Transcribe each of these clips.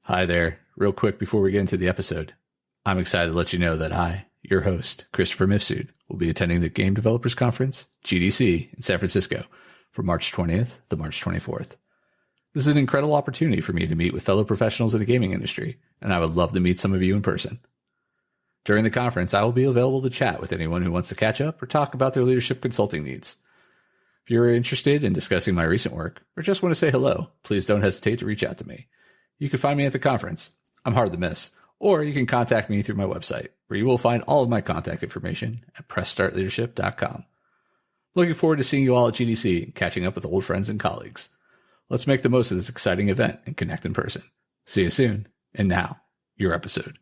Hi there. Real quick before we get into the episode, I'm excited to let you know that I, your host, Christopher Mifsud, will be attending the Game Developers Conference, GDC, in San Francisco from March 20th to March 24th. This is an incredible opportunity for me to meet with fellow professionals in the gaming industry, and I would love to meet some of you in person. During the conference, I will be available to chat with anyone who wants to catch up or talk about their leadership consulting needs. If you're interested in discussing my recent work or just want to say hello, please don't hesitate to reach out to me. You can find me at the conference. I'm hard to miss. Or you can contact me through my website, where you will find all of my contact information at pressstartleadership.com. Looking forward to seeing you all at GDC and catching up with old friends and colleagues. Let's make the most of this exciting event and connect in person. See you soon. And now, your episode.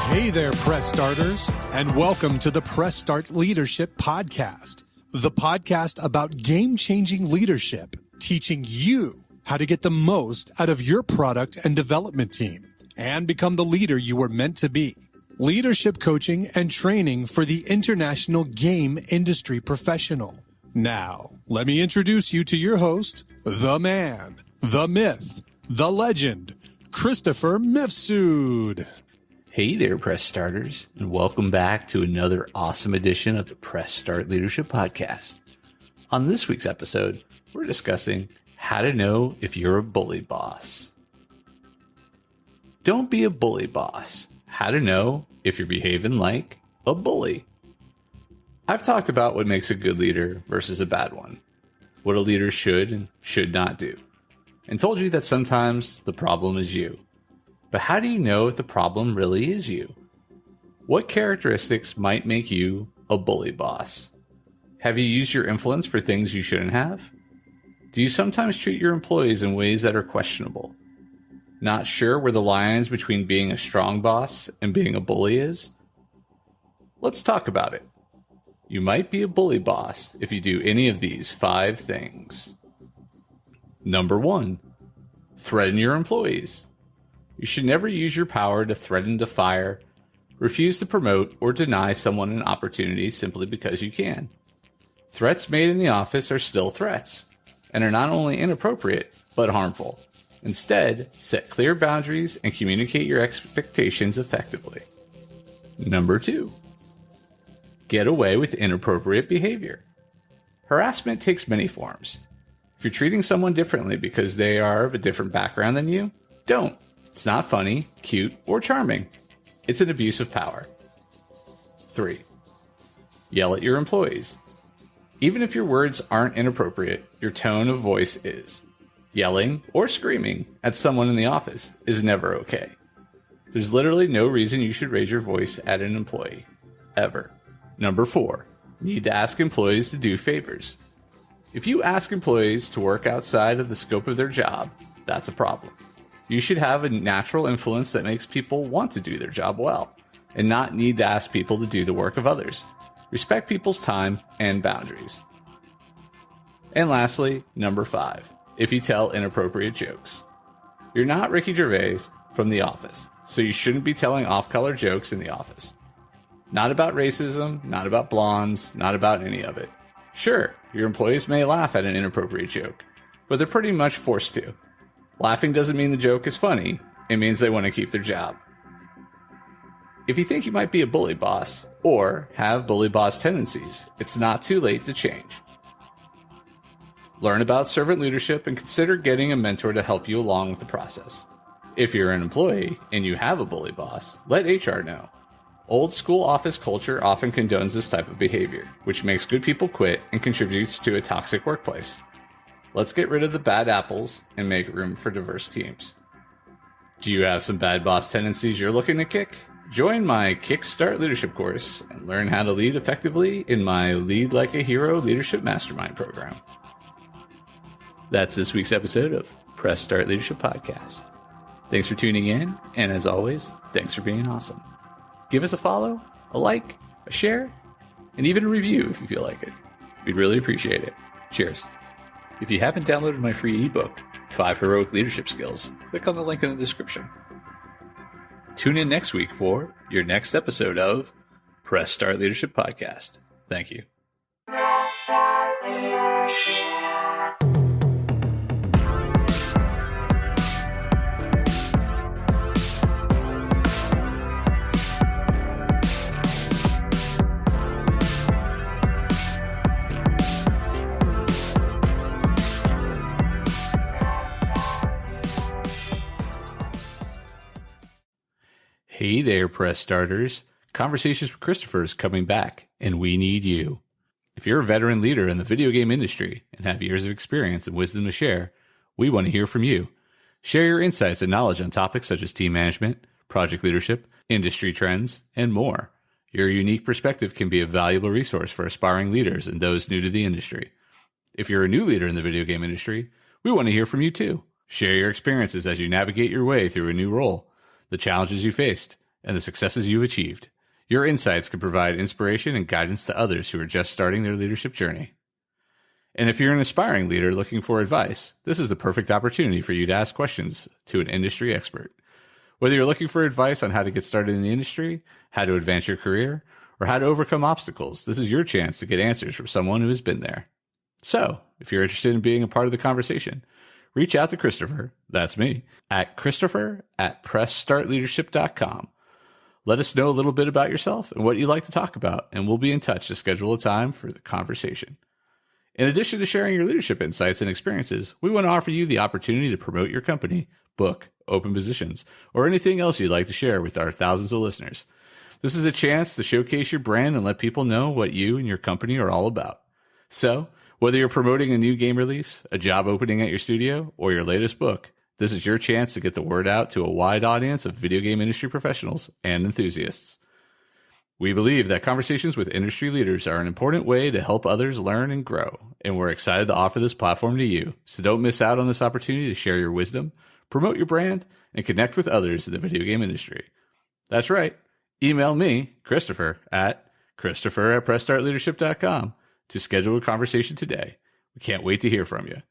Hey there, Press Starters, and welcome to the Press Start Leadership Podcast, the podcast about game-changing leadership, teaching you how to get the most out of your product and development team and become the leader you were meant to be. Leadership coaching and training for the international game industry professional. Now, let me introduce you to your host, the man, the myth, the legend, Christopher Mifsud. Hey there, Press Starters, and welcome back to another awesome edition of the Press Start Leadership Podcast. On this week's episode, we're discussing how to know if you're a bully boss. Don't be a bully boss. How to know if you're behaving like a bully. I've talked about what makes a good leader versus a bad one, what a leader should and should not do, and told you that sometimes the problem is you. But how do you know if the problem really is you? What characteristics might make you a bully boss? Have you used your influence for things you shouldn't have? Do you sometimes treat your employees in ways that are questionable? Not sure where the lines between being a strong boss and being a bully is? Let's talk about it. You might be a bully boss if you do any of these 5 things. Number 1, threaten your employees. You should never use your power to threaten to fire, refuse to promote, or deny someone an opportunity simply because you can. Threats made in the office are still threats, and are not only inappropriate, but harmful. Instead, set clear boundaries and communicate your expectations effectively. Number 2, get away with inappropriate behavior. Harassment takes many forms. If you're treating someone differently because they are of a different background than you, don't. It's not funny, cute, or charming. It's an abuse of power. 3, yell at your employees. Even if your words aren't inappropriate, your tone of voice is. Yelling or screaming at someone in the office is never okay. There's literally no reason you should raise your voice at an employee, ever. Number 4, need to ask employees to do favors. If you ask employees to work outside of the scope of their job, that's a problem. You should have a natural influence that makes people want to do their job well, and not need to ask people to do the work of others. Respect people's time and boundaries. And lastly, number 5, if you tell inappropriate jokes. You're not Ricky Gervais from The Office, so you shouldn't be telling off-color jokes in the office. Not about racism, not about blondes, not about any of it. Sure, your employees may laugh at an inappropriate joke, but they're pretty much forced to. Laughing doesn't mean the joke is funny, it means they want to keep their job. If you think you might be a bully boss, or have bully boss tendencies, it's not too late to change. Learn about servant leadership and consider getting a mentor to help you along with the process. If you're an employee and you have a bully boss, let HR know. Old school office culture often condones this type of behavior, which makes good people quit and contributes to a toxic workplace. Let's get rid of the bad apples and make room for diverse teams. Do you have some bad boss tendencies you're looking to kick? Join my Kickstart Leadership course and learn how to lead effectively in my Lead Like a Hero Leadership Mastermind program. That's this week's episode of Press Start Leadership Podcast. Thanks for tuning in, and as always, thanks for being awesome. Give us a follow, a like, a share, and even a review if you feel like it. We'd really appreciate it. Cheers. If you haven't downloaded my free ebook, 5 Heroic Leadership Skills, click on the link in the description. Tune in next week for your next episode of Press Start Leadership Podcast. Thank you. Hey there, press starters. Conversations with Christopher is coming back, and we need you. If you're a veteran leader in the video game industry and have years of experience and wisdom to share, we want to hear from you. Share your insights and knowledge on topics such as team management, project leadership, industry trends, and more. Your unique perspective can be a valuable resource for aspiring leaders and those new to the industry. If you're a new leader in the video game industry, we want to hear from you too. Share your experiences as you navigate your way through a new role, the challenges you faced, and the successes you've achieved. Your insights can provide inspiration and guidance to others who are just starting their leadership journey. And if you're an aspiring leader looking for advice, this is the perfect opportunity for you to ask questions to an industry expert. Whether you're looking for advice on how to get started in the industry, how to advance your career, or how to overcome obstacles, this is your chance to get answers from someone who has been there. So, if you're interested in being a part of the conversation, reach out to Christopher, that's me, at Christopher@PressStartLeadership.com. Let us know a little bit about yourself and what you'd like to talk about, and we'll be in touch to schedule a time for the conversation. In addition to sharing your leadership insights and experiences, we want to offer you the opportunity to promote your company, book, open positions, or anything else you'd like to share with our thousands of listeners. This is a chance to showcase your brand and let people know what you and your company are all about. So, whether you're promoting a new game release, a job opening at your studio, or your latest book, this is your chance to get the word out to a wide audience of video game industry professionals and enthusiasts. We believe that conversations with industry leaders are an important way to help others learn and grow, and we're excited to offer this platform to you. So don't miss out on this opportunity to share your wisdom, promote your brand, and connect with others in the video game industry. That's right. Email me, Christopher, at Christopher@PressStartLeadership.com to schedule a conversation today. We can't wait to hear from you.